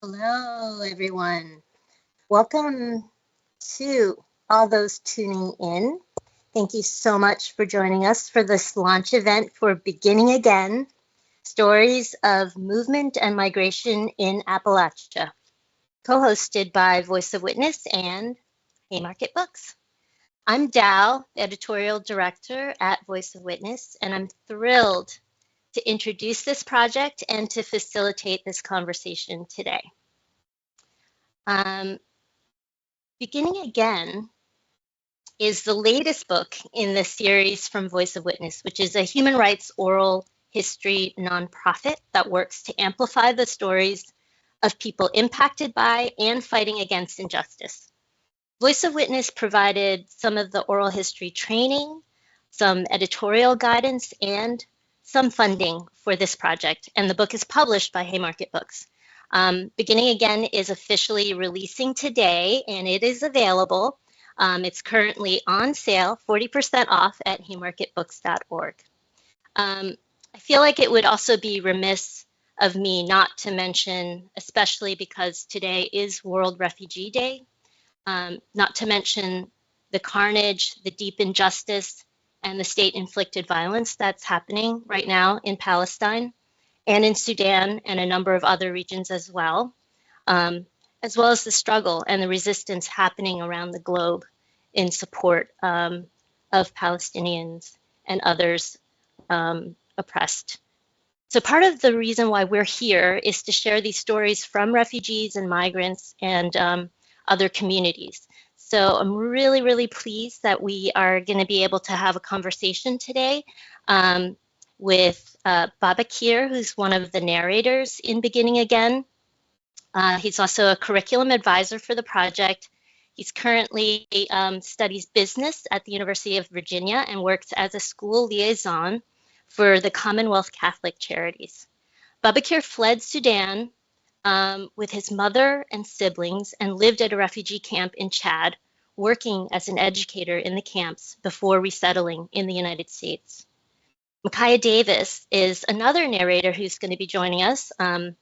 Hello, everyone. Welcome to all those tuning in. Thank you so much for joining us for this launch event for Beginning Again, Stories of Movement and Migration in Appalachia, co-hosted by Voice of Witness and Haymarket Books. I'm Dal, editorial director at Voice of Witness, and I'm thrilled to introduce this project and to facilitate this conversation today. Beginning Again is the latest book in the series from Voice of Witness, which is a human rights oral history nonprofit that works to amplify the stories of people impacted by and fighting against injustice. Voice of Witness provided some of the oral history training, some editorial guidance, and some funding for this project, and the book is published by Haymarket Books. Beginning Again is officially releasing today, and it is available. It's currently on sale, 40% off at haymarketbooks.org. I feel like it would also be remiss of me not to mention, especially because today is World Refugee Day, not to mention the carnage, the deep injustice, and the state-inflicted violence that's happening right now in Palestine and in Sudan and a number of other regions as well as the struggle and the resistance happening around the globe in support of Palestinians and others oppressed. So part of the reason why we're here is to share these stories from refugees and migrants and other communities. So I'm really, really pleased that we are going to be able to have a conversation today with Babakir, who's one of the narrators in Beginning Again. He's also a curriculum advisor for the project. He's currently studies business at the University of Virginia and works as a school liaison for the Commonwealth Catholic Charities. Babakir fled Sudan with his mother and siblings and lived at a refugee camp in Chad, working as an educator in the camps before resettling in the United States. Micaiah Davis is another narrator who's going to be joining us, and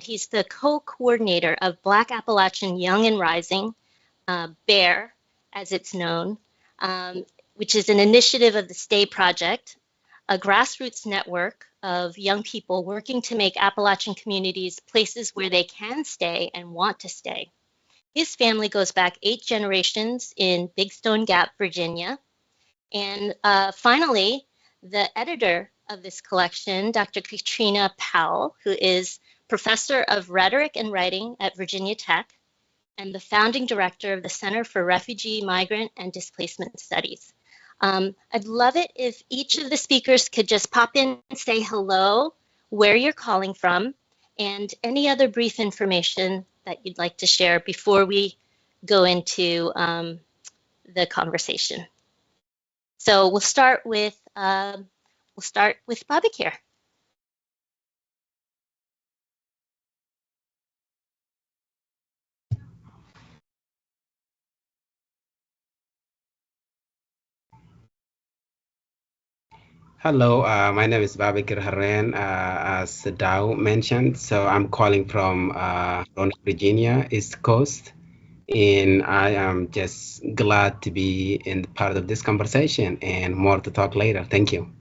he's the co-coordinator of Black Appalachian Young and Rising, BEAR, as it's known, which is an initiative of the Stay Project, a grassroots network of young people working to make Appalachian communities places where they can stay and want to stay. His family goes back 8 generations in Big Stone Gap, Virginia. And finally, the editor of this collection, Dr. Katrina Powell, who is professor of rhetoric and writing at Virginia Tech and the founding director of the Center for Refugee, Migrant, and Displacement Studies. I'd love it if each of the speakers could just pop in and say hello, where you're calling from, and any other brief information that you'd like to share before we go into the conversation. So we'll start with Babakir. Hello, my name is Babakir Harren, as Dao mentioned. So I'm calling from Virginia, East Coast, and I am just glad to be in part of this conversation and more to talk later. Thank you.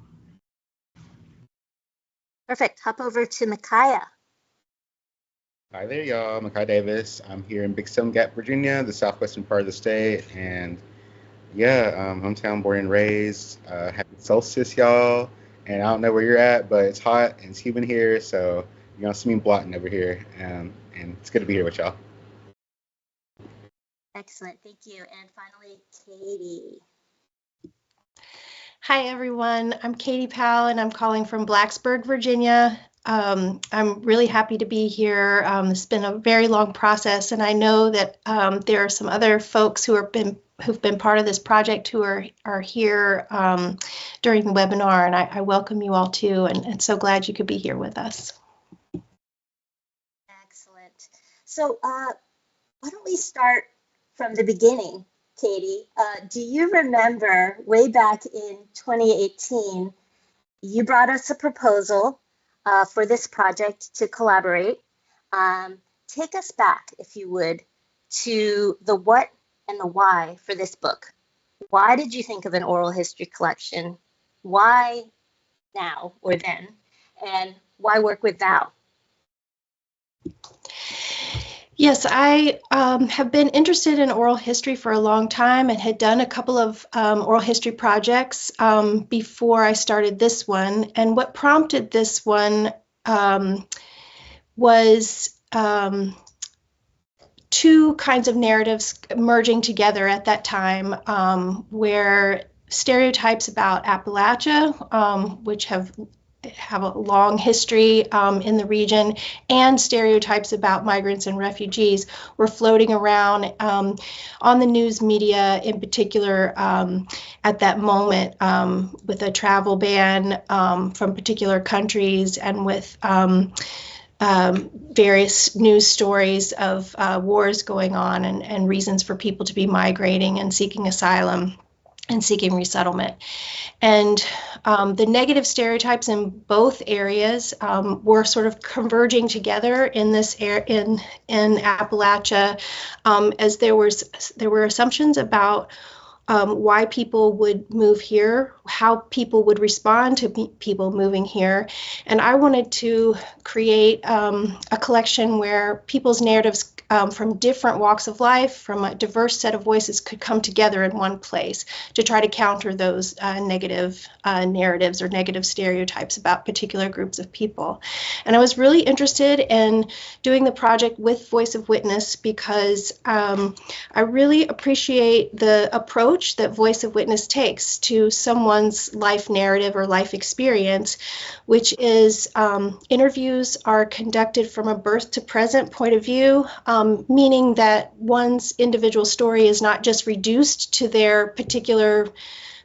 Perfect. Hop over to Micaiah. Hi there, y'all. Micaiah Davis. I'm here in Big Stone Gap, Virginia, the southwestern part of the state, and yeah, hometown, born and raised. Happy solstice, y'all. And I don't know where you're at, but it's hot and it's humid here, so you're gonna see me blotting over here. And it's good to be here with y'all. Excellent, thank you. And finally, Katie. Hi, everyone. I'm Katie Powell, and I'm calling from Blacksburg, Virginia. I'm really happy to be here. It's been a very long process, and I know that there are some other folks who've been part of this project who are here during the webinar, and I welcome you all too, and so glad you could be here with us. Excellent. So why don't we start from the beginning, Katie? Do you remember way back in 2018, you brought us a proposal for this project to collaborate. Take us back, if you would, to the what and the why for this book. Why did you think of an oral history collection? Why now or then? And why work with thou? Yes, I have been interested in oral history for a long time and had done a couple of oral history projects before I started this one. And what prompted this one was two kinds of narratives merging together at that time, where stereotypes about Appalachia, which have a long history in the region, and stereotypes about migrants and refugees were floating around on the news media, in particular at that moment, with a travel ban from particular countries and with various news stories of wars going on and reasons for people to be migrating and seeking asylum and seeking resettlement. And the negative stereotypes in both areas were sort of converging together in this in Appalachia, as there were assumptions about why people would move here, how people would respond to people moving here. And I wanted to create a collection where people's narratives from different walks of life, from a diverse set of voices, could come together in one place to try to counter those negative narratives or negative stereotypes about particular groups of people. And I was really interested in doing the project with Voice of Witness because I really appreciate the approach that Voice of Witness takes to someone's life narrative or life experience, which is interviews are conducted from a birth to present point of view, meaning that one's individual story is not just reduced to their particular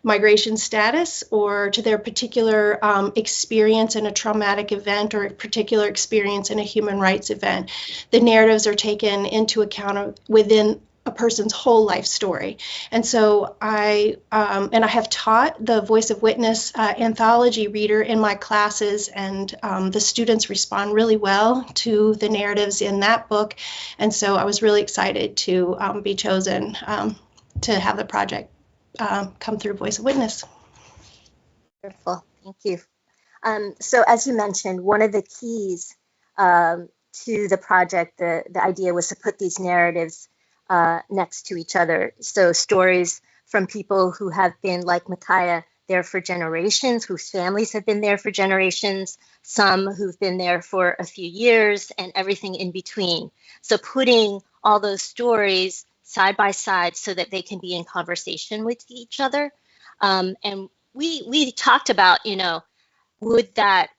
migration status or to their particular experience in a traumatic event or a particular experience in a human rights event. The narratives are taken into account within a person's whole life story. And so I have taught the Voice of Witness anthology reader in my classes, and the students respond really well to the narratives in that book. And so I was really excited to be chosen to have the project come through Voice of Witness. Wonderful, thank you. So as you mentioned, one of the keys to the project, the idea was to put these narratives next to each other. So stories from people who have been, like Micaiah, there for generations, whose families have been there for generations, some who've been there for a few years, and everything in between. So putting all those stories side by side so that they can be in conversation with each other. And we talked about, would that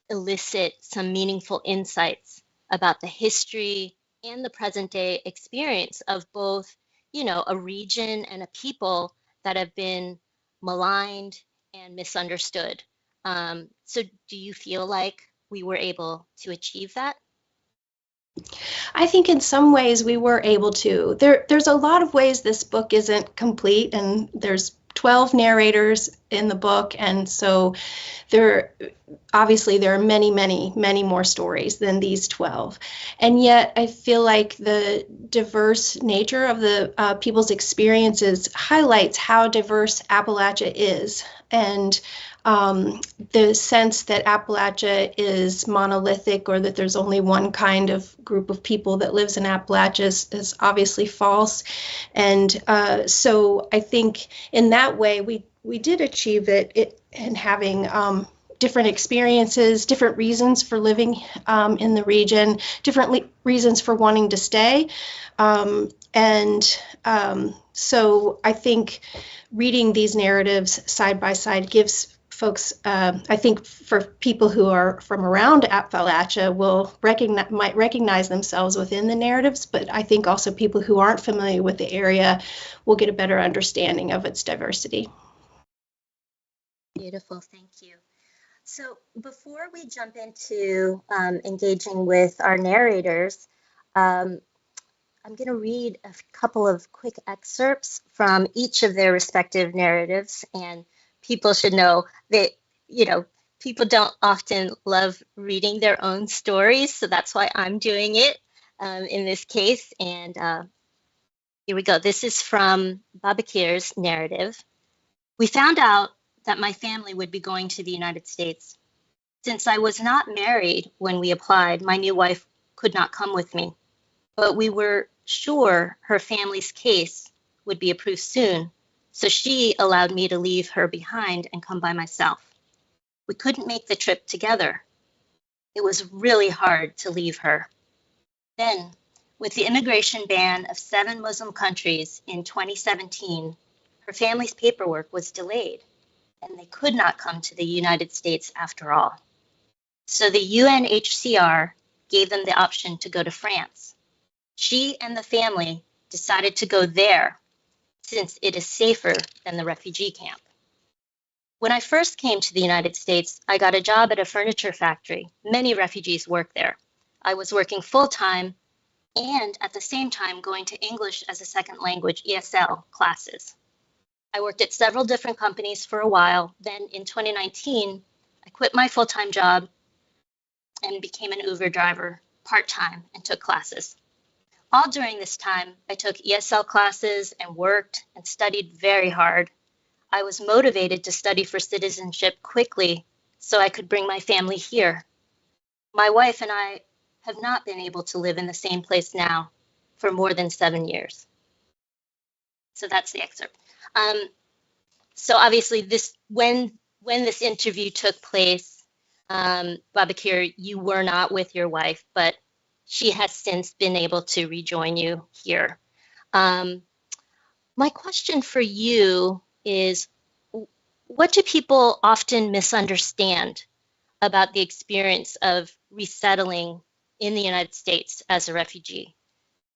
elicit some meaningful insights about the history and the present day experience of both, a region and a people that have been maligned and misunderstood. So do you feel like we were able to achieve that? I think in some ways we were able to. There's a lot of ways this book isn't complete, and there's 12 narrators in the book, and so there are many more stories than these 12. And yet I feel like the diverse nature of the people's experiences highlights how diverse Appalachia is, and the sense that Appalachia is monolithic or that there's only one kind of group of people that lives in Appalachia is obviously false. And so I think in that way we did achieve it in having different experiences, different reasons for living in the region, different reasons for wanting to stay. So I think reading these narratives side by side gives folks, I think for people who are from around Appalachia might recognize themselves within the narratives, but I think also people who aren't familiar with the area will get a better understanding of its diversity. Beautiful, thank you. So before we jump into engaging with our narrators, I'm going to read a couple of quick excerpts from each of their respective narratives, and people should know that, people don't often love reading their own stories, so that's why I'm doing it in this case. And here we go. This is from Babakir's narrative. We found out that my family would be going to the United States. Since I was not married when we applied, my new wife could not come with me, but we were sure her family's case would be approved soon, so she allowed me to leave her behind and come by myself. We couldn't make the trip together. It was really hard to leave her. Then, with the immigration ban of 7 Muslim countries in 2017, her family's paperwork was delayed, and they could not come to the United States after all. So the UNHCR gave them the option to go to France. She and the family decided to go there since it is safer than the refugee camp. When I first came to the United States, I got a job at a furniture factory. Many refugees work there. I was working full-time and at the same time going to English as a second language ESL classes. I worked at several different companies for a while. Then in 2019, I quit my full-time job and became an Uber driver part-time and took classes. All during this time, I took ESL classes and worked and studied very hard. I was motivated to study for citizenship quickly so I could bring my family here. My wife and I have not been able to live in the same place now for more than 7 years. So that's the excerpt. So obviously when this interview took place, Babakir, you were not with your wife, but she has since been able to rejoin you here. My question for you is, what do people often misunderstand about the experience of resettling in the United States as a refugee?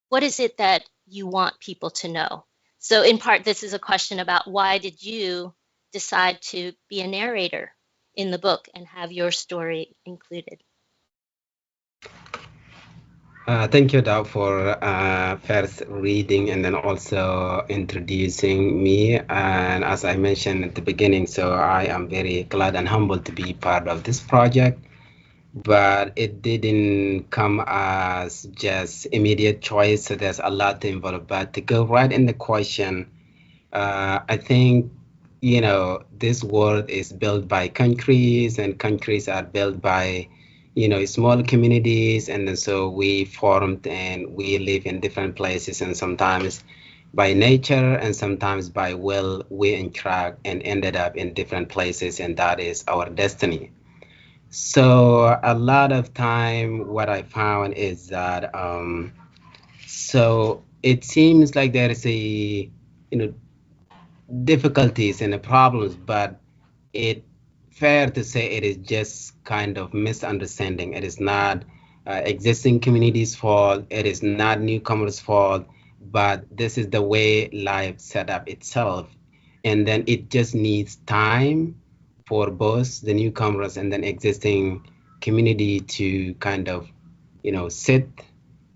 What is it that you want people to know? So in part, this is a question about why did you decide to be a narrator in the book and have your story included? Thank you, Doug, for first reading and then also introducing me. And as I mentioned at the beginning, so I am very glad and humbled to be part of this project. But it didn't come as just immediate choice. So there's a lot involved. But to go right in the question, I think, this world is built by countries, and countries are built by, small communities. And then so we formed and we live in different places, and sometimes by nature and sometimes by will, we interact and ended up in different places, and that is our destiny. So a lot of time, what I found is that so it seems like there is a difficulties and the problems, but it fair to say it is just kind of misunderstanding. It is not existing communities' fault. It is not newcomers' fault, but this is the way life set up itself, and then it just needs time for both the newcomers and then existing community to kind of sit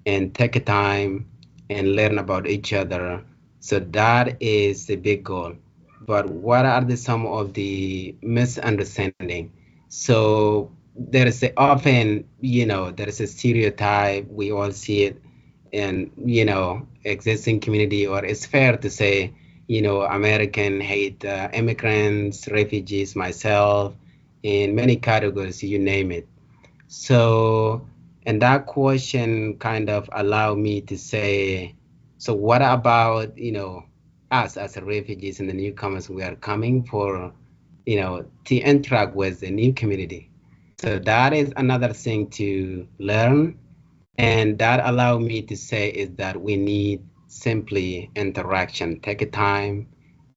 and take a time and learn about each other. So that is the big goal. But what are some of the misunderstanding? So there is often, there is a stereotype. We all see it in, existing community, or it's fair to say, American hate immigrants, refugees, myself, in many categories, you name it. So, and that question kind of allowed me to say, so what about, us as refugees and the newcomers we are coming for, to interact with the new community. So that is another thing to learn. And that allowed me to say is that we need simply interaction, take a time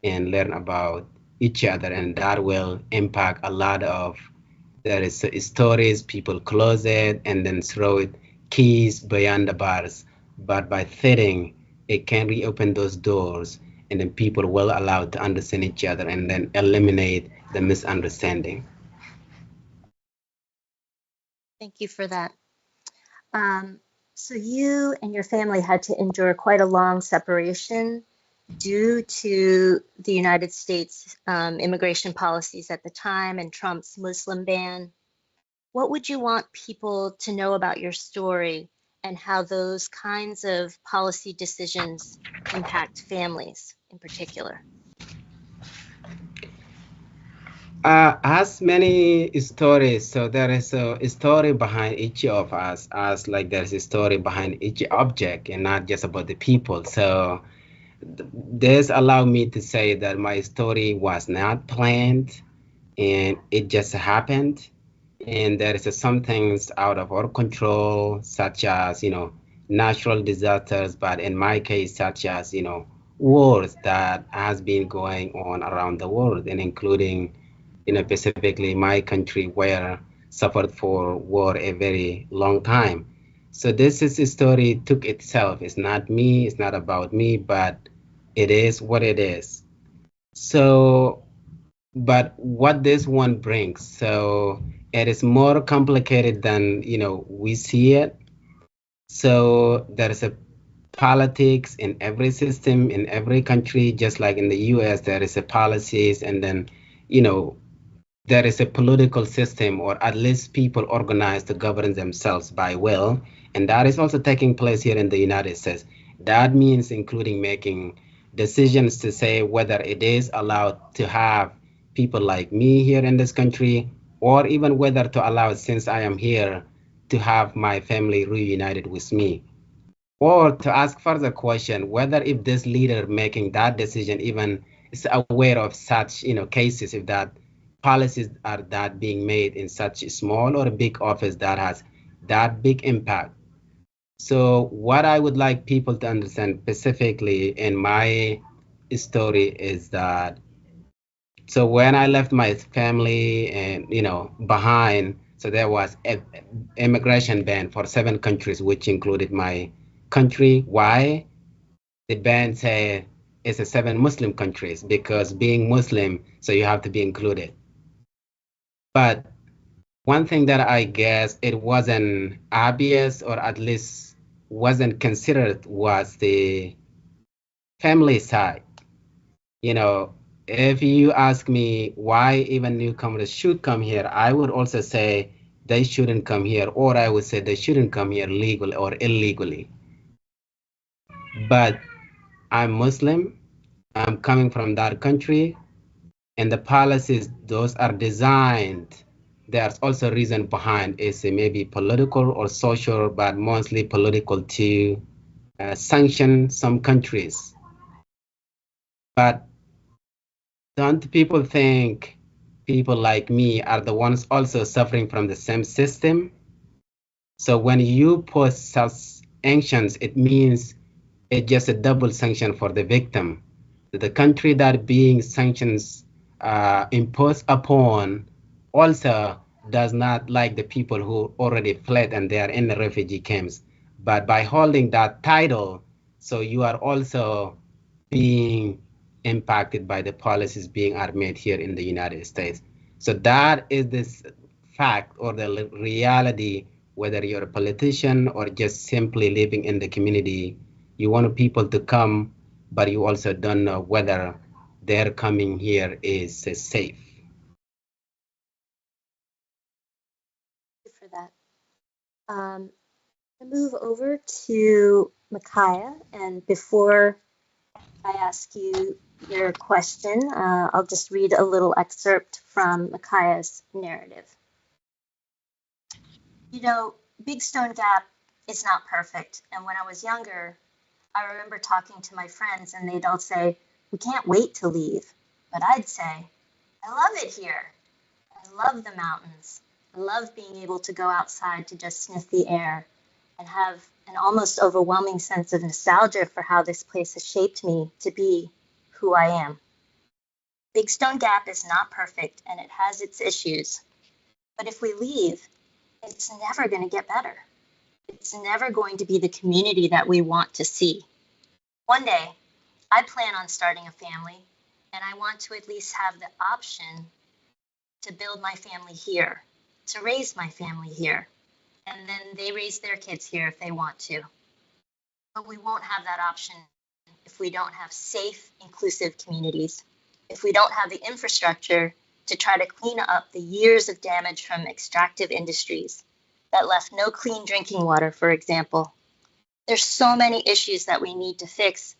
and learn about each other, and that will impact a lot of there is stories, people close it and then throw it keys beyond the bars. But by fitting, it can reopen those doors, and then people will allow to understand each other and then eliminate the misunderstanding. Thank you for that. So you and your family had to endure quite a long separation. due to the United States immigration policies at the time and Trump's Muslim ban, what would you want people to know about your story and how those kinds of policy decisions impact families in particular? As many stories, so there is a story behind each of us, as like there's a story behind each object and not just about the people. So this allow me to say that my story was not planned and it just happened. And there is some things out of our control, such as, natural disasters, but in my case, such as, wars that has been going on around the world and including, specifically my country where suffered for war a very long time. So this is a story took itself. It's not me, it's not about me, but it is what it is. So, but what this one brings, so it is more complicated than, we see it. So there is a politics in every system, in every country, just like in the US, there is a policies, and then, you know, there is a political system, or at least people organized to govern themselves by will, and that is also taking place here in the United States. That means including making decisions to say whether it is allowed to have people like me here in this country, or even whether to allow, since I am here, to have my family reunited with me. Or to ask further question, whether if this leader making that decision even is aware of such, cases, if that policies are that being made in such a small or a big office that has that big impact. So what I would like people to understand specifically in my story is that, so when I left my family and, behind, so there was a immigration ban for 7 countries, which included my country. Why? The ban said it's a 7 Muslim countries because being Muslim, so you have to be included. But one thing that I guess it wasn't obvious, or at least wasn't considered, was the family side. You know, if you ask me why even newcomers should come here, I would also say they shouldn't come here, or I would say they shouldn't come here legally or illegally. But I'm Muslim, I'm coming from that country, and the policies, those are designed. There's also reason behind is maybe political or social, but mostly political, to sanction some countries. But don't people think people like me are the ones also suffering from the same system? So when you put such sanctions, it means it's just a double sanction for the victim. The country that being sanctions imposed upon also does not like the people who already fled and they are in the refugee camps. But by holding that title, so you are also being impacted by the policies being are made here in the United States. So that is this fact or the reality, whether you're a politician or just simply living in the community. You want people to come, but you also don't know whether their coming here is safe. For that. I move over to Micaiah, and before I ask you your question, I'll just read a little excerpt from Micaiah's narrative. You know, Big Stone Gap is not perfect, and when I was younger, I remember talking to my friends, and they'd all say, "We can't wait to leave." But I'd say, "I love it here. I love the mountains. I love being able to go outside to just sniff the air and have an almost overwhelming sense of nostalgia for how this place has shaped me to be who I am." Big Stone Gap is not perfect and it has its issues. But if we leave, it's never going to get better. It's never going to be the community that we want to see. One day, I plan on starting a family, and I want to at least have the option to build my family here, to raise my family here, and then they raise their kids here if they want to. But we won't have that option if we don't have safe, inclusive communities, if we don't have the infrastructure to try to clean up the years of damage from extractive industries that left no clean drinking water, for example. There's so many issues that we need to fix,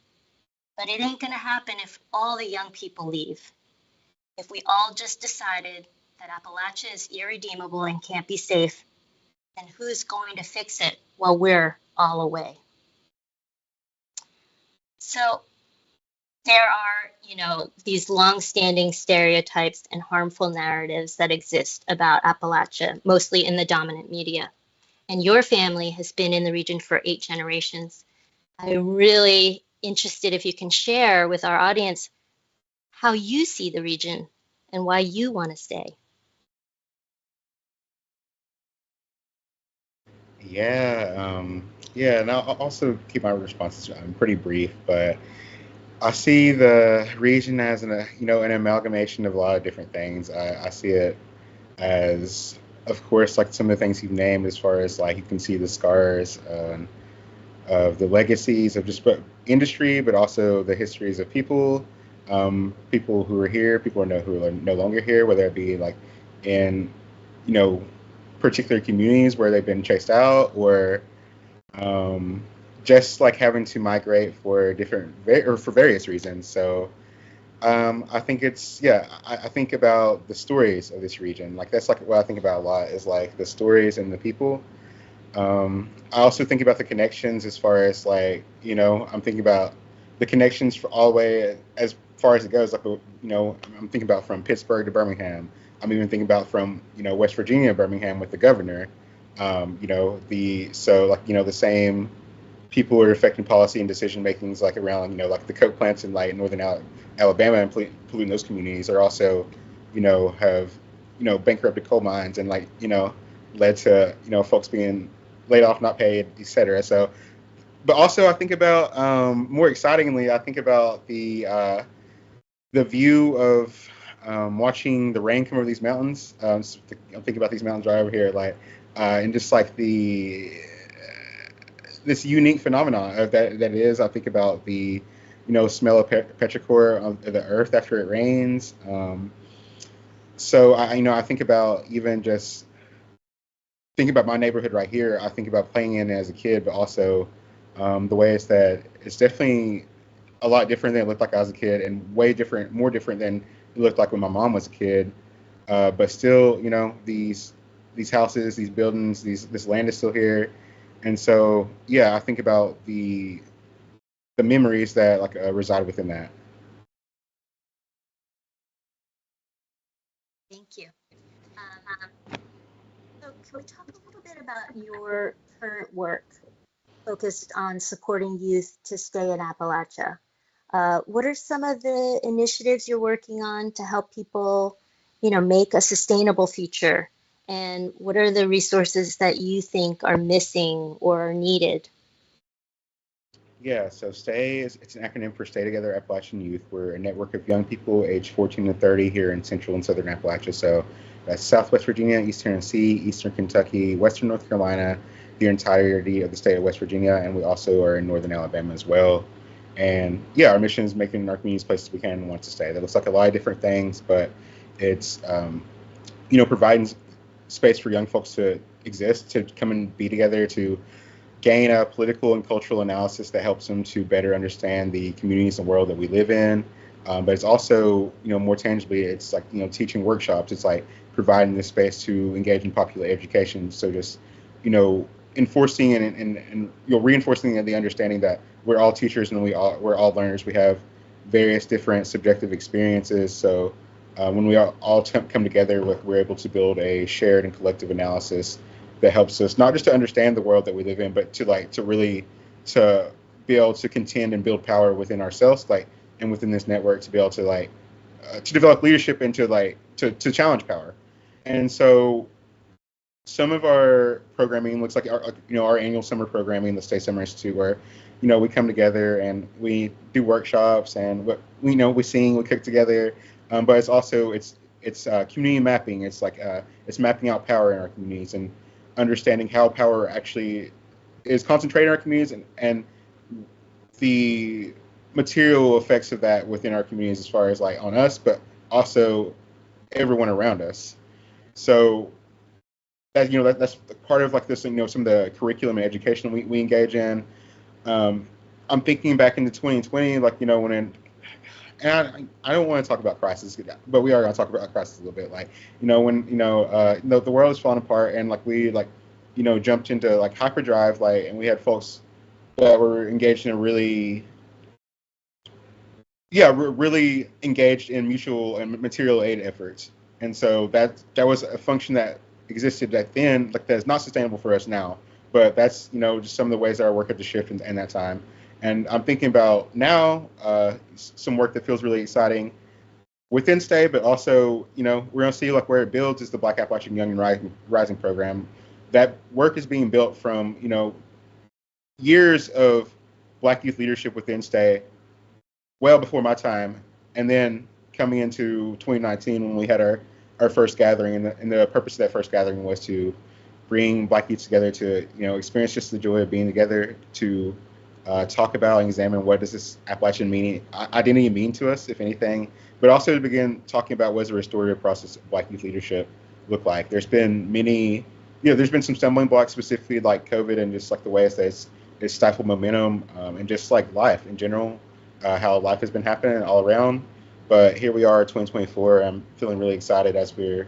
but it ain't going to happen if all the young people leave. If we all just decided that Appalachia is irredeemable and can't be safe, then who's going to fix it while we're all away? So there are, these long-standing stereotypes and harmful narratives that exist about Appalachia, mostly in the dominant media. And your family has been in the region for 8 generations. I'm really interested if you can share with our audience how you see the region and why you want to stay. Yeah, and I'll also keep my responses pretty brief, but I see the region as an amalgamation of a lot of different things. I see it as, of course, like some of the things you've named, as far as like you can see the scars of the legacies of just industry, but also the histories of people, people who are here, people who are no longer here, whether it be like in, you know, particular communities where they've been chased out, or um, just like having to migrate for or for various reasons. So I think I think about the stories of this region. Like that's like what I think about a lot is like the stories and the people. I also think about the connections as far as like, I'm thinking about the connections for all the way as far as it goes. Like, I'm thinking about from Pittsburgh to Birmingham. I'm even thinking about from, West Virginia, Birmingham with the governor. The same people who are affecting policy and decision makings like around, like the coke plants in like northern Alabama and polluting those communities are also, have, bankrupted coal mines and like, led to, folks being laid off, not paid, etc. So, but also I think about more excitingly, I think about the view of watching the rain come over these mountains. I'm thinking about these mountains right over here, like, and just like this unique phenomenon that it is. I think about the, smell of petrichor of the earth after it rains. So I think about even just thinking about my neighborhood right here. I think about playing in it as a kid, but also the ways that it's definitely a lot different than it looked like I was a kid, and way different, more different than it looked like when my mom was a kid. But still, these houses, these buildings, this land is still here, and so yeah, I think about the memories that like reside within that. Thank you. So can we talk a little bit about your current work focused on supporting youth to stay in Appalachia? What are some of the initiatives you're working on to help people, make a sustainable future? And what are the resources that you think are missing or are needed? Yeah, so it's an acronym for Stay Together Appalachian Youth. We're a network of young people aged 14 to 30 here in central and southern Appalachia. So that's Southwest Virginia, East Tennessee, Eastern Kentucky, Western North Carolina, the entirety of the state of West Virginia, and we also are in Northern Alabama as well. And yeah, our mission is making our communities places we can and want to stay. That looks like a lot of different things, but it's providing space for young folks to exist, to come and be together, to gain a political and cultural analysis that helps them to better understand the communities and world that we live in. But it's also, more tangibly, it's like, teaching workshops. It's like providing the space to engage in popular education. So just, enforcing and reinforcing the understanding that we're all teachers and we're all learners. We have various different subjective experiences. So when we all come together, we're able to build a shared and collective analysis that helps us not just to understand the world that we live in, but to really to be able to contend and build power within ourselves, like, and within this network, to be able to to develop leadership and to challenge power. And so some of our programming looks like our annual summer programming, the State Summer Institute, where we come together and we do workshops and we sing, we cook together, but it's also it's community mapping. It's like it's mapping out power in our communities and understanding how power actually is concentrated in our communities, and the material effects of that within our communities, as far as like on us, but also everyone around us. So that that's part of like this, some of the curriculum and education we engage in. I'm thinking back into 2020, like and I don't want to talk about crisis, but we are going to talk about crisis a little bit. Like, when the world is falling apart, and like we like jumped into like hyperdrive, like, and we had folks that were engaged in a really really engaged in mutual and material aid efforts. And so that was a function that existed back then, like that's not sustainable for us now. But that's just some of the ways that our work had to shift in that time. And I'm thinking about now some work that feels really exciting within Stay, but also we're gonna see like where it builds is the Black Appalachian Young and Rising program. That work is being built from years of Black youth leadership within Stay, well before my time, and then coming into 2019 when we had our first gathering, and the purpose of that first gathering was to bring Black youth together to experience just the joy of being together, to talk about and examine what does this Appalachian identity mean to us, if anything, but also to begin talking about what does the restorative process of Black youth leadership look like. There's been many, there's been some stumbling blocks, specifically like COVID and just like the ways that it's stifled momentum, and just like life in general, how life has been happening all around. But here we are, 2024. I'm feeling really excited as we're,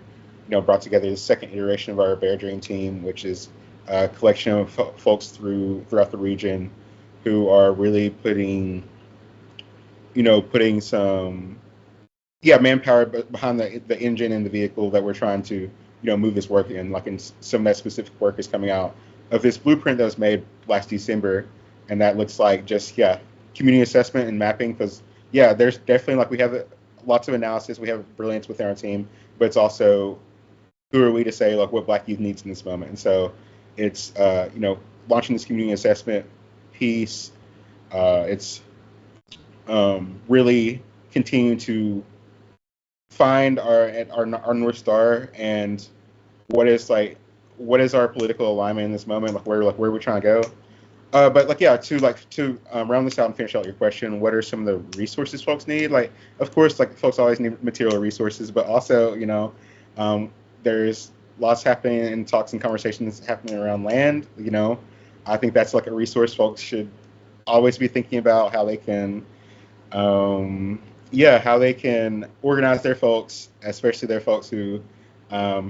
brought together the second iteration of our Bear Dream team, which is a collection of folks throughout the region who are really putting some manpower behind the engine and the vehicle that we're trying to move this work in. Like, in some of that specific work is coming out of this blueprint that was made last December, and that looks like just community assessment and mapping, because there's definitely, like, we have lots of analysis, we have brilliance within our team, but it's also who are we to say like what Black youth needs in this moment. And so it's launching this community assessment piece. It's really continuing to find our North Star, and what is our political alignment in this moment, like where we're trying to go. But to round this out and finish out your question, what are some of the resources folks need? Like, of course, like, folks always need material resources, but also, there's lots happening in talks and conversations happening around land. I think that's like a resource folks should always be thinking about, how they can, organize their folks, especially their folks who are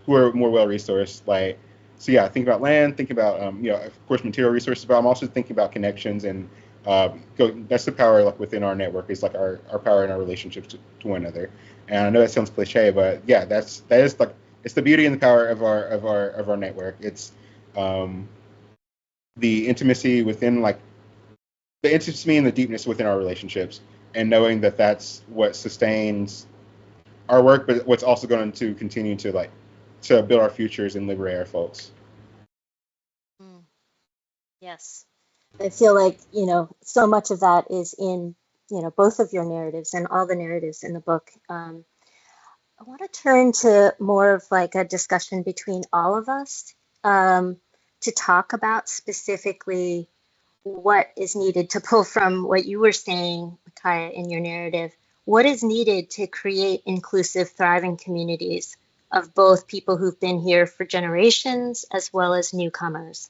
more well resourced. Like, so think about land, think about of course material resources, but I'm also thinking about connections, and that's the power, like, within our network, is like our power in our relationships to one another. And I know that sounds cliche, but that is like, it's the beauty and the power of our network. It's the intimacy within, like, the intimacy and the deepness within our relationships, and knowing that that's what sustains our work, but what's also going to continue to build our futures and liberate our folks. Yes. I feel like, so much of that is in, both of your narratives and all the narratives in the book. I want to turn to more of like a discussion between all of us, to talk about specifically what is needed, to pull from what you were saying, Micaiah, in your narrative. What is needed to create inclusive, thriving communities of both people who've been here for generations as well as newcomers?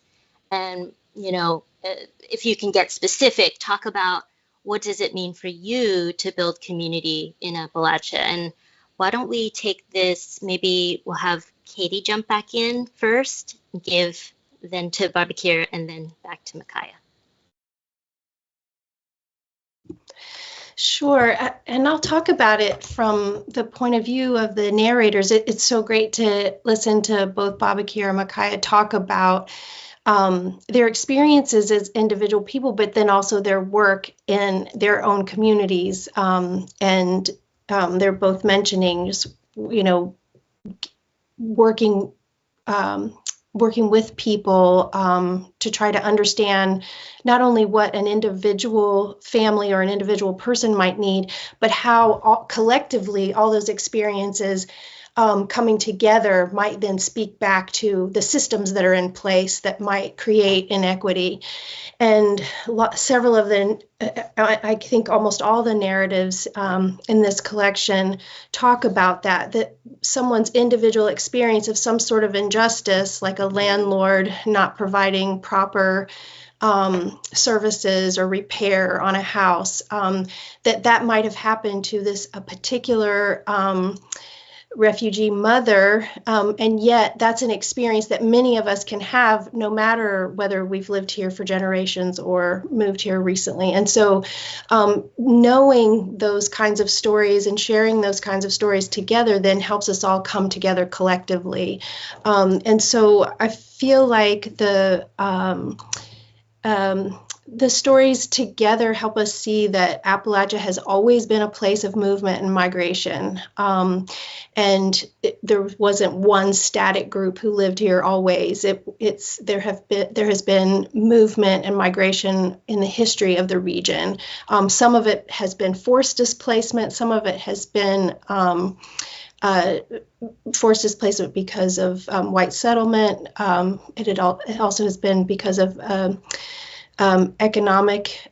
And, if you can get specific, talk about what does it mean for you to build community in Appalachia? And why don't we take this, maybe we'll have Katie jump back in first, give then to Babakir, and then back to Micaiah. Sure, and I'll talk about it from the point of view of the narrators. It's so great to listen to both Babakir and Micaiah talk about their experiences as individual people, but then also their work in their own communities. And they're both mentioning just, working with people to try to understand not only what an individual family or an individual person might need, but how collectively all those experiences coming together might then speak back to the systems that are in place that might create inequity. And several of the, I think almost all the narratives in this collection talk about that someone's individual experience of some sort of injustice, like a landlord not providing proper services or repair on a house, that might have happened to a particular refugee mother, and yet that's an experience that many of us can have no matter whether we've lived here for generations or moved here recently. And so knowing those kinds of stories and sharing those kinds of stories together then helps us all come together collectively. And so I feel like the stories together help us see that Appalachia has always been a place of movement and migration. There wasn't one static group who lived here always. There has been movement and migration in the history of the region. Some of it has been forced displacement. Some of it has been forced displacement because of white settlement. It also has been because of economic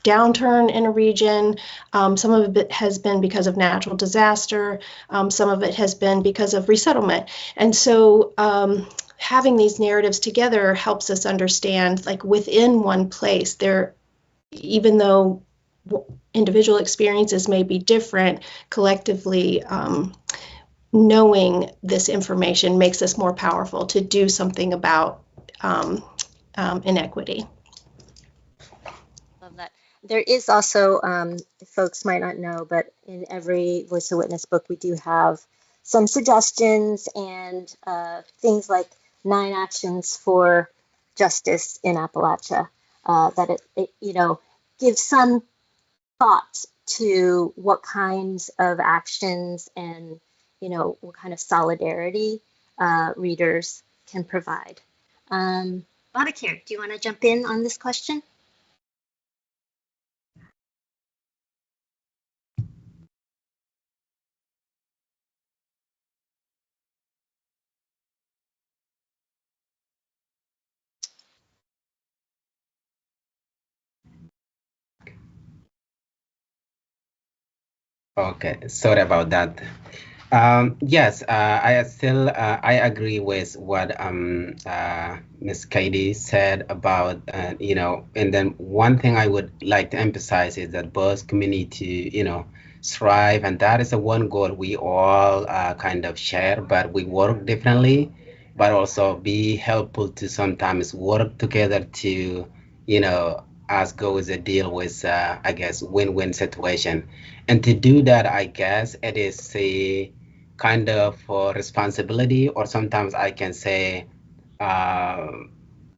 downturn in a region. Some of it has been because of natural disaster. Some of it has been because of resettlement. And so having these narratives together helps us understand, like within one place, even though individual experiences may be different, collectively knowing this information makes us more powerful to do something about inequity. Love that. There is also, folks might not know, but in every Voice of Witness book, we do have some suggestions and things like 9 actions for justice in Appalachia, that it gives some thought to what kinds of actions and, what kind of solidarity readers can provide. Bodikir, do you want to jump in on this question? Okay, sorry about that. Yes, I agree with what Miss Katie said about and then one thing I would like to emphasize is that both community strive, and that is the one goal we all kind of share, but we work differently, but also be helpful to sometimes work together to as go as a deal with I guess win-win situation. And to do that, I guess it is a kind of responsibility, or sometimes I can say, uh,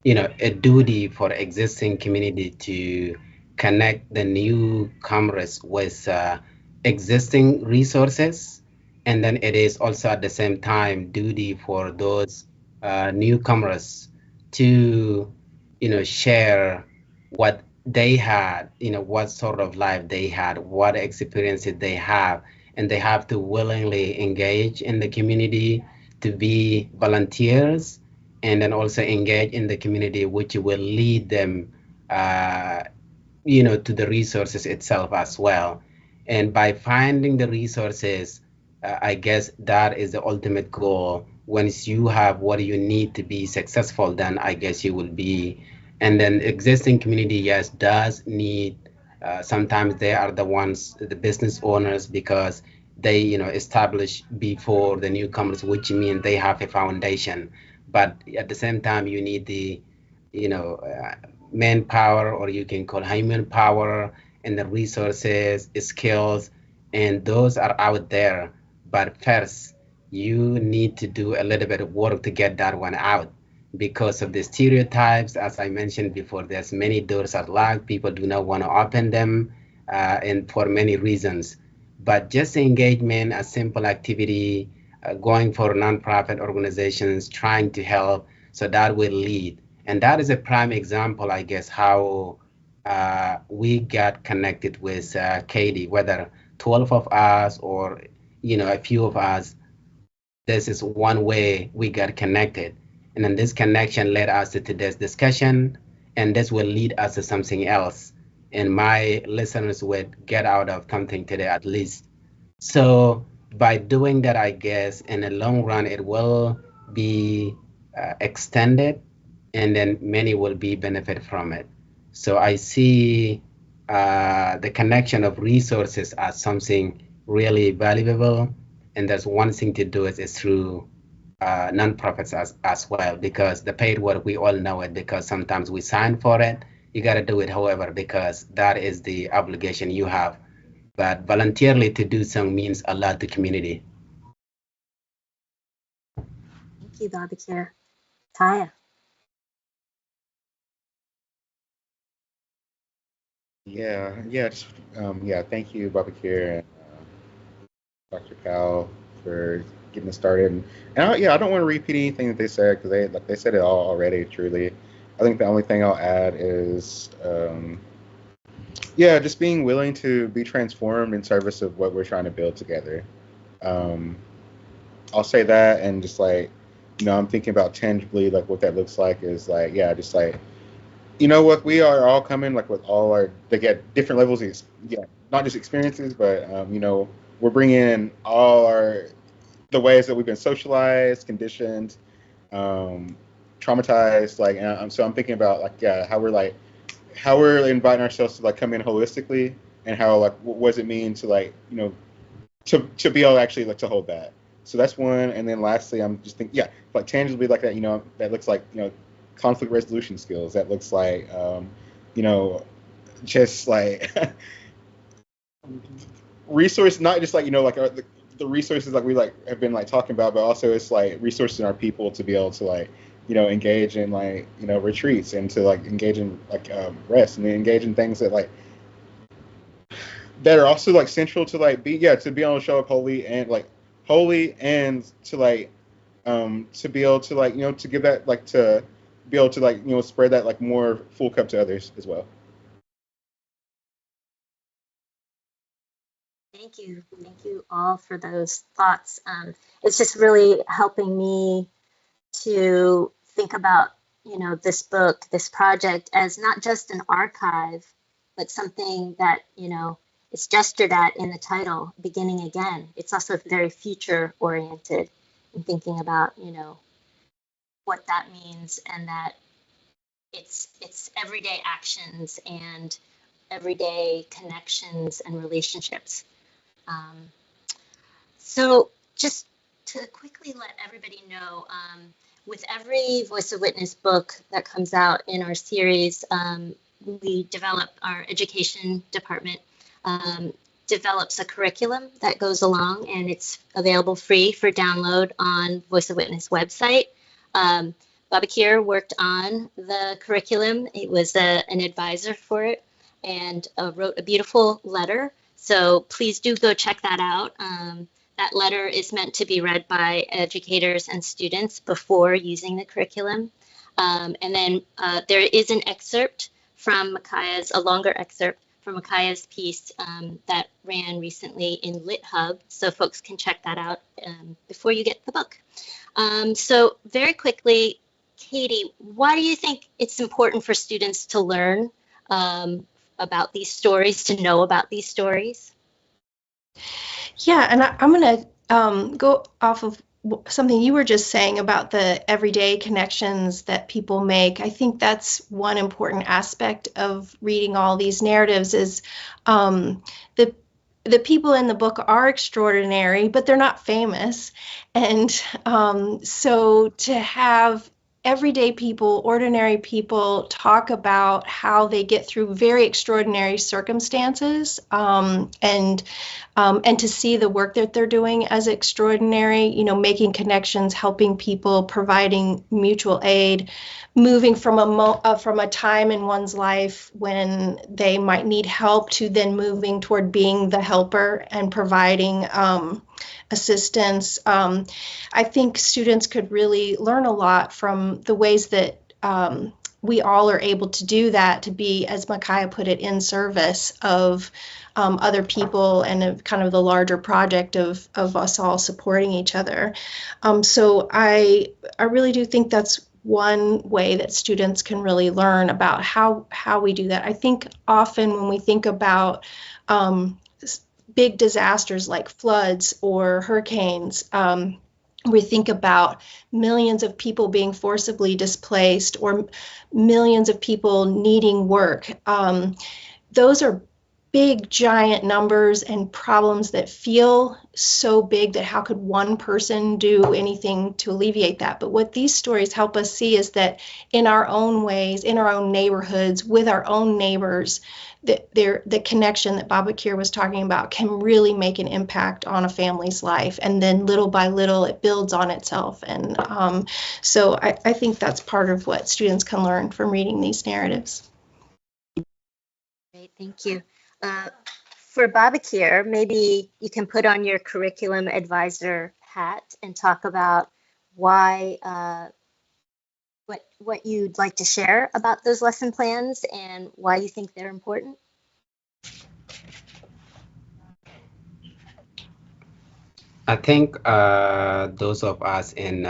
a duty for existing community to connect the newcomers with existing resources. And then it is also at the same time duty for those newcomers to, share what they had, what sort of life they had, what experiences they have, and they have to willingly engage in the community to be volunteers, and then also engage in the community, which will lead them, uh, to the resources itself as well. And by finding the resources, I guess that is the ultimate goal. Once you have what you need to be successful, then I guess you will be. And then existing community, yes, does need. Sometimes they are the ones, the business owners, because they, establish before the newcomers, which means they have a foundation. But at the same time, you need the, you know, uh, manpower, or you can call human power, and the resources, skills, and those are out there. But first, you need to do a little bit of work to get that one out because of the stereotypes. As I mentioned before, there's many doors are locked. People do not want to open them, and for many reasons. But just engagement, a simple activity, going for nonprofit organizations, trying to help, so that will lead. And that is a prime example, I guess, how we got connected with Katie, whether 12 of us or a few of us, this is one way we got connected. And then this connection led us to today's discussion, and this will lead us to something else. And my listeners would get out of something today at least. So by doing that, I guess in the long run, it will be extended, and then many will be benefit from it. So I see the connection of resources as something really valuable, and there's one thing to do is through nonprofits as well, because the paid work, we all know it because sometimes we sign for it. You got to do it, however, because that is the obligation you have, but voluntarily to do so means a lot to community. Thank you, Babakir. Taya. Yeah. Thank you, Babakir and Dr. Cal, for getting us started. I don't want to repeat anything that they said because they said it all already. Truly, I think the only thing I'll add is just being willing to be transformed in service of what we're trying to build together. Um, I'll say that, and just like, I'm thinking about tangibly like what that looks like is like, just like, what we are all coming like with all our, they get different levels of not just experiences, but we're bringing in all the ways that we've been socialized, conditioned, um, traumatized, like, so I'm thinking about like, how we're inviting ourselves to like come in holistically, and how like what does it mean to like, to be able to actually like to hold that. So that's one. And then lastly, I'm just thinking, like tangibly like that, that looks like, conflict resolution skills. That looks like, you know, just like resource, not just like, like the resources like we like have been like talking about, but also it's like resources in our people to be able to like, engage in like, retreats, and to like engage in like rest, and engage in things that like that are also like central to like to be able to show up holy, and to like to be able to like, to give that like, to be able to like, spread that like more full cup to others as well. Thank you. Thank you all for those thoughts. It's just really helping me to think about, this book, this project as not just an archive, but something that, is gestured at in the title, Beginning Again. It's also very future oriented in thinking about, what that means, and that it's everyday actions and everyday connections and relationships. Um, so just to quickly let everybody know, with every Voice of Witness book that comes out in our series, we develop, our education department develops a curriculum that goes along, and it's available free for download on Voice of Witness website. Babakir worked on the curriculum. It was an advisor for it, and wrote a beautiful letter. So please do go check that out. That letter is meant to be read by educators and students before using the curriculum. And then there is an excerpt from a longer excerpt from Makaya's piece that ran recently in Lit Hub, so folks can check that out before you get the book. So very quickly, Katie, why do you think it's important for students to learn about these stories, to know about these stories? Yeah, and I'm going to go off of something you were just saying about the everyday connections that people make. I think that's one important aspect of reading all these narratives is the people in the book are extraordinary, but they're not famous. And so to have everyday people, ordinary people, talk about how they get through very extraordinary circumstances, and to see the work that they're doing as extraordinary, making connections, helping people, providing mutual aid, moving from a time in one's life when they might need help to then moving toward being the helper and providing assistance. I think students could really learn a lot from the ways that we all are able to do that, to be, as Micaiah put it, in service of other people and of kind of the larger project of us all supporting each other. So I really do think that's one way that students can really learn about how we do that. I think often when we think about big disasters like floods or hurricanes, we think about millions of people being forcibly displaced or millions of people needing work. Those are big, giant numbers and problems that feel so big that how could one person do anything to alleviate that? But what these stories help us see is that in our own ways, in our own neighborhoods, with our own neighbors, the connection that Babakir was talking about can really make an impact on a family's life. And then little by little, it builds on itself. And so I think that's part of what students can learn from reading these narratives. Great, thank you. For Babakir, maybe you can put on your curriculum advisor hat and talk about why, what you'd like to share about those lesson plans and why you think they're important. I think those of us in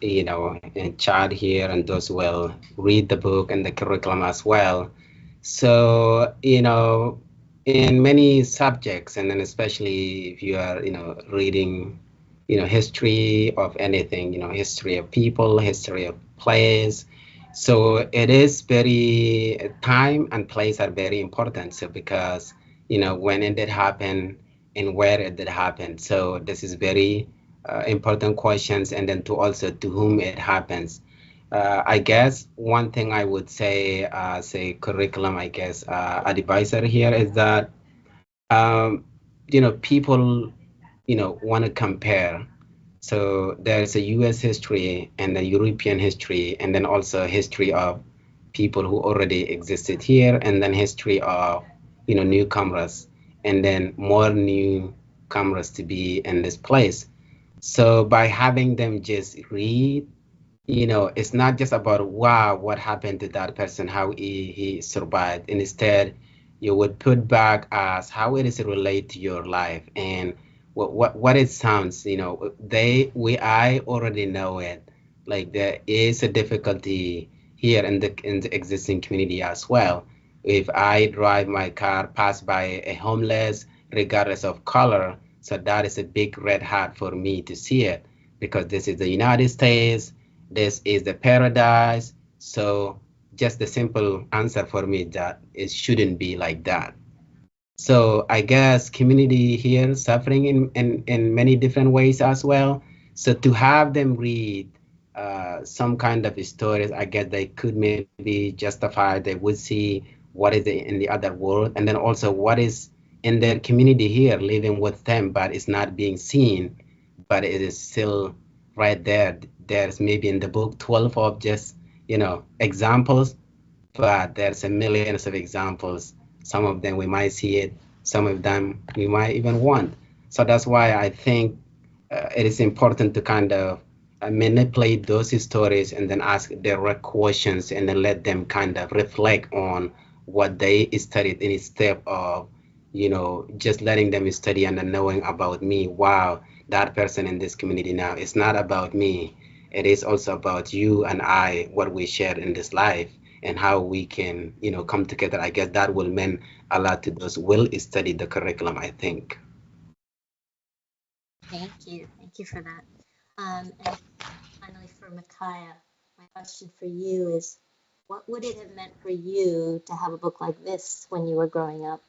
in chat here and those will read the book and the curriculum as well. So in many subjects, and then especially if you are reading history of anything, history of people, history of place. So it is very time and place are very important. So because when it did happen and where it did happen. So this is very important questions, and then to whom it happens. I guess one thing I would say as a curriculum, I guess, advisor here is that um, people want to compare. So there's a U.S. history and the European history, and then also history of people who already existed here, and then history of newcomers, and then more newcomers to be in this place. So by having them just read, it's not just about wow, what happened to that person, how he survived. And instead, you would put back as how it is relate to your life and what it sounds. I already know it. Like there is a difficulty here in the existing community as well. If I drive my car past by a homeless, regardless of color, so that is a big red hat for me to see it because this is the United States, this is the paradise. So just the simple answer for me that it shouldn't be like that. So I guess community here suffering in many different ways as well. So to have them read some kind of stories, I guess they could maybe justify, they would see what is in the other world, and then also what is in their community here living with them, but it's not being seen, but it is still right there. There's maybe in the book 12 of just, examples, but there's a millions of examples. Some of them we might see it, some of them we might even want. So that's why I think it is important to kind of manipulate those stories and then ask direct questions and then let them kind of reflect on what they studied instead of just letting them study and then knowing about me. Wow, that person in this community now, it's not about me, it is also about you and I, what we share in this life and how we can come together. I guess that will mean a lot to those who will study the curriculum, I think. Thank you for that. And finally, for Micaiah, my question for you is, what would it have meant for you to have a book like this when you were growing up?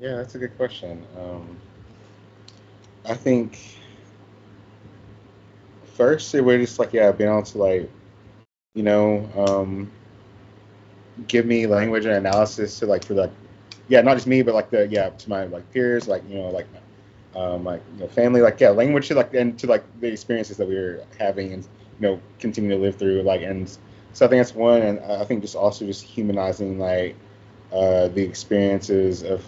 Yeah, that's a good question. I think first it would just like being able to you know um, give me language and analysis to for not just me but to my peers my family language to and to the experiences that we were having and continue to live through and so I think that's one, and I think just also just humanizing the experiences of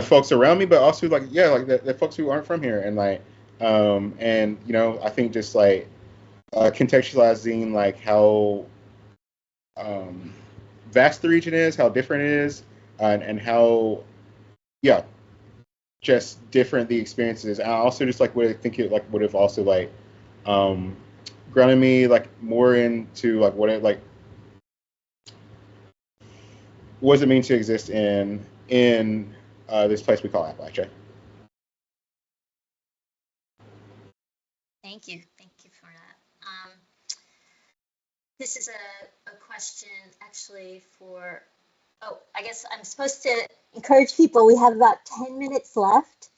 folks around me, but also like yeah, like the folks who aren't from here, and like and you know, I think just like contextualizing like how um, vast the region is, how different it is, and how yeah, just different the experiences. And I also just like would I think it like would have also like um, grounded me like more into like what does it mean to exist in this place we call Appalachia. Thank you. Thank you for that. This is a question actually for, oh, I guess I'm supposed to encourage people. We have about 10 minutes left.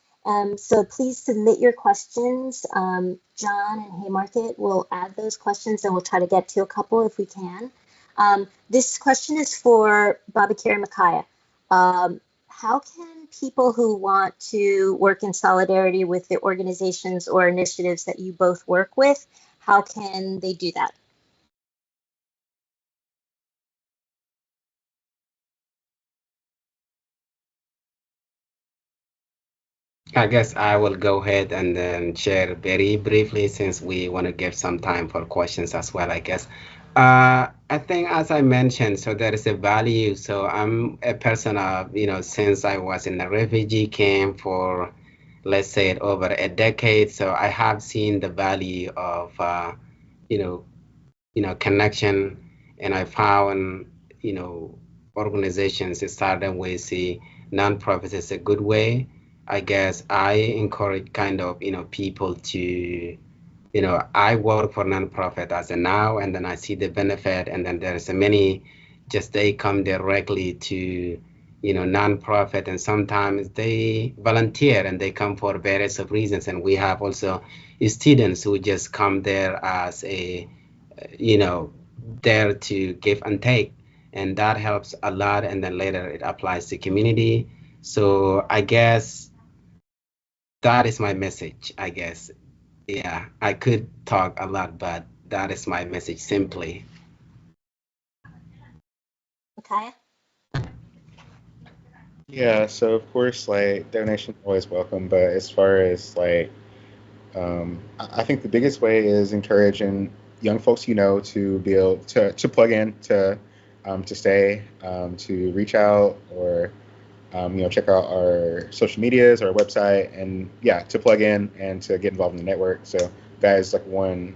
So please submit your questions. John and Haymarket will add those questions and we'll try to get to a couple if we can. This question is for Babakir and Micaiah. How can people who want to work in solidarity with the organizations or initiatives that you both work with, how can they do that? I guess I will go ahead and then share very briefly since we want to give some time for questions as well, I guess. I think as I mentioned, so there is a value. So I'm a person of, since I was in a refugee camp for, let's say, over a decade. So I have seen the value of, you know, connection, and I found, organizations starting with the nonprofits is a good way. I guess I encourage kind of, people to, I work for nonprofit as a now, and then I see the benefit, and then there's a many, just they come directly to, nonprofit, and sometimes they volunteer and they come for various of reasons, and we have also students who just come there as a there to give and take, and that helps a lot, and then later it applies to community. So I guess that is my message, I guess. Yeah, I could talk a lot, but that is my message simply. Okay. Yeah, so of course, like donations are always welcome, but as far as like, I think the biggest way is encouraging young folks, you know, to be able to plug in, to stay, to reach out, or you know, check out our social medias, our website, and yeah, to plug in and to get involved in the network. So that is like one,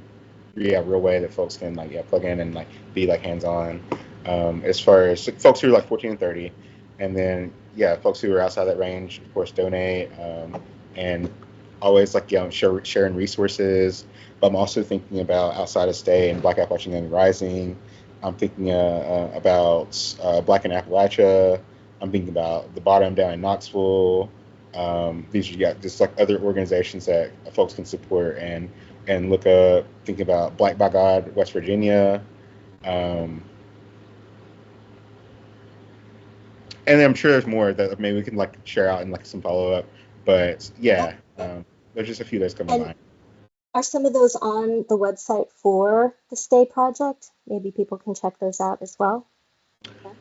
yeah, real way that folks can like yeah plug in and like be like hands on. As far as folks who are like 14 and 30, and then yeah, folks who are outside that range, of course, donate, and always like sharing resources. But I'm also thinking about outside of stay and Black Appalachian Young Rising. I'm thinking about Black in Appalachia. I'm thinking about the bottom down in Knoxville. These are yeah, just like other organizations that folks can support and look up. Thinking about Black by God, West Virginia. Um, and I'm sure there's more that maybe we can like share out in like some follow up. But Yep. yeah, there's just a few that's come to And mind. are some of those on the website for the Stay Project? Maybe people can check those out as well. Yeah.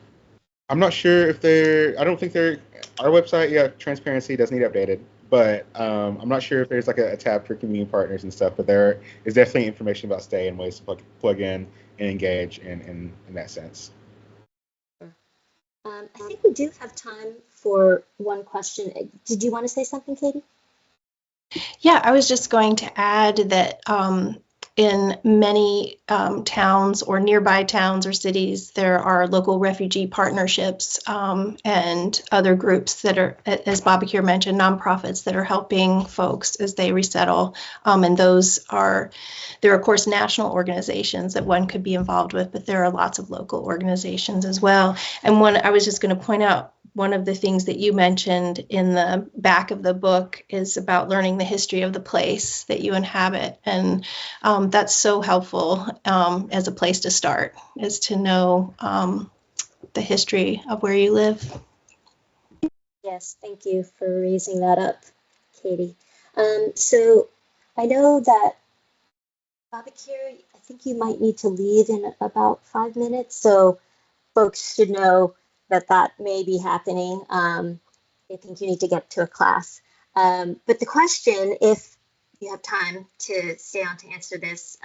I'm not sure if they're. I don't think they're. Our website, yeah, transparency does need updated, but I'm not sure if there's like a tab for community partners and stuff. But there is definitely information about stay and ways to plug in and engage in that sense. I think we do have time for one question. Did you want to say something, Katie? Yeah, I was just going to add that in many towns or nearby towns or cities, there are local refugee partnerships and other groups that are, as Bobby here mentioned, nonprofits that are helping folks as they resettle. And those are, there are, of course, national organizations that one could be involved with, but there are lots of local organizations as well. And one, I was just going to point out, one of the things that you mentioned in the back of the book is about learning the history of the place that you inhabit. And that's so helpful as a place to start, is to know the history of where you live. Yes, thank you for raising that up, Katie. So I know that Babakir, I think you might need to leave in about 5 minutes, so folks should know that that may be happening. I think you need to get to a class. But the question, if you have time to stay on to answer this,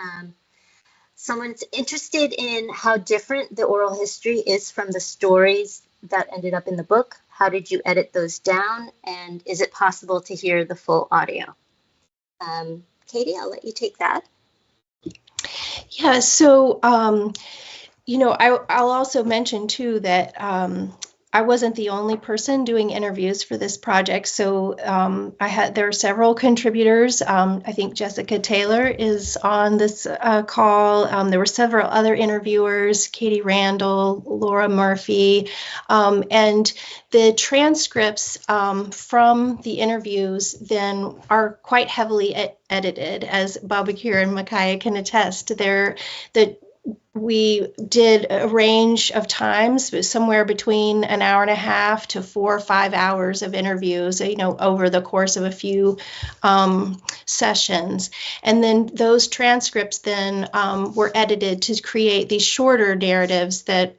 someone's interested in how different the oral history is from the stories that ended up in the book. How did you edit those down? And is it possible to hear the full audio? Katie, I'll let you take that. Yeah, so I'll also mention too that I wasn't the only person doing interviews for this project. So there are several contributors. I think Jessica Taylor is on this call. There were several other interviewers, Katie Randall, Laura Murphy, and the transcripts from the interviews then are quite heavily edited, as Babakir and Micaiah can attest. We did a range of times, somewhere between an hour and a half to 4 or 5 hours of interviews, over the course of a few sessions. And then those transcripts then were edited to create these shorter narratives that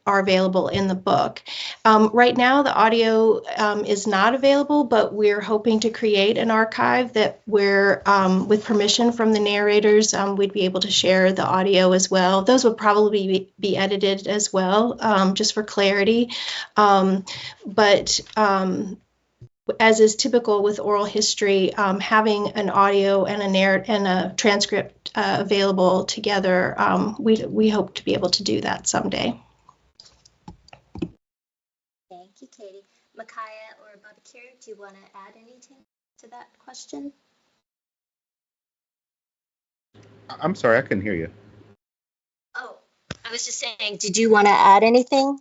are available in the book. Right now, the audio is not available, but we're hoping to create an archive that where, with permission from the narrators, we'd be able to share the audio as well. Those would probably be edited as well, just for clarity. But as is typical with oral history, having an audio and a transcript available together, we hope to be able to do that someday. Thank you, Katie. Micaiah or Babakir, do you want to add anything to that question? I'm sorry, I couldn't hear you. Oh, I was just saying, did you want to add anything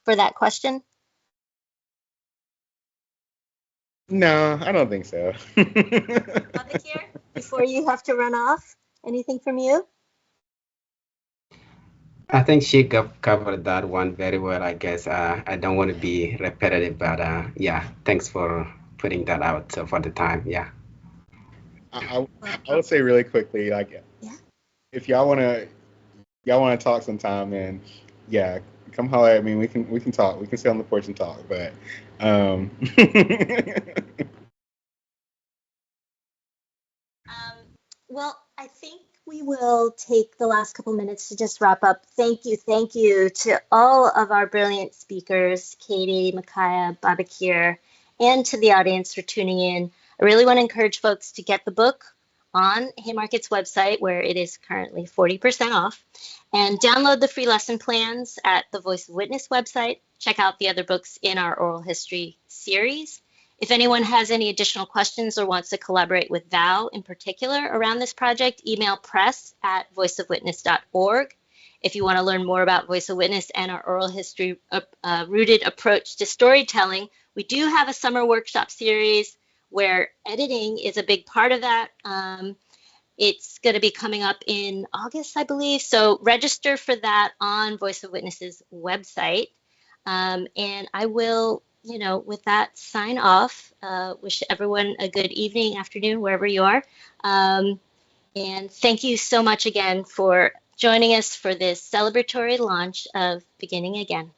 for that question? No, I don't think so. Babakir, before you have to run off, anything from you? I think she covered that one very well, I guess. I don't want to be repetitive, but yeah, thanks for putting that out for the time. Yeah. I would say really quickly, like, Yeah. if y'all wanna talk sometime, and yeah, come holler at me. We can talk. We can sit on the porch and talk. But Well, I think we will take the last couple minutes to just wrap up. Thank you to all of our brilliant speakers, Katie, Micaiah, Babakir, and to the audience for tuning in. I really want to encourage folks to get the book on Haymarket's website, where it is currently 40% off, and download the free lesson plans at the Voice of Witness website. Check out the other books in our oral history series. If anyone has any additional questions or wants to collaborate with Val in particular around this project, email press@voiceofwitness.org. If you want to learn more about Voice of Witness and our oral history rooted approach to storytelling, we do have a summer workshop series where editing is a big part of that. It's going to be coming up in August, I believe. So register for that on Voice of Witness's website. And I will, with that, sign off. Wish everyone a good evening, afternoon, wherever you are. And thank you so much again for joining us for this celebratory launch of Beginning Again.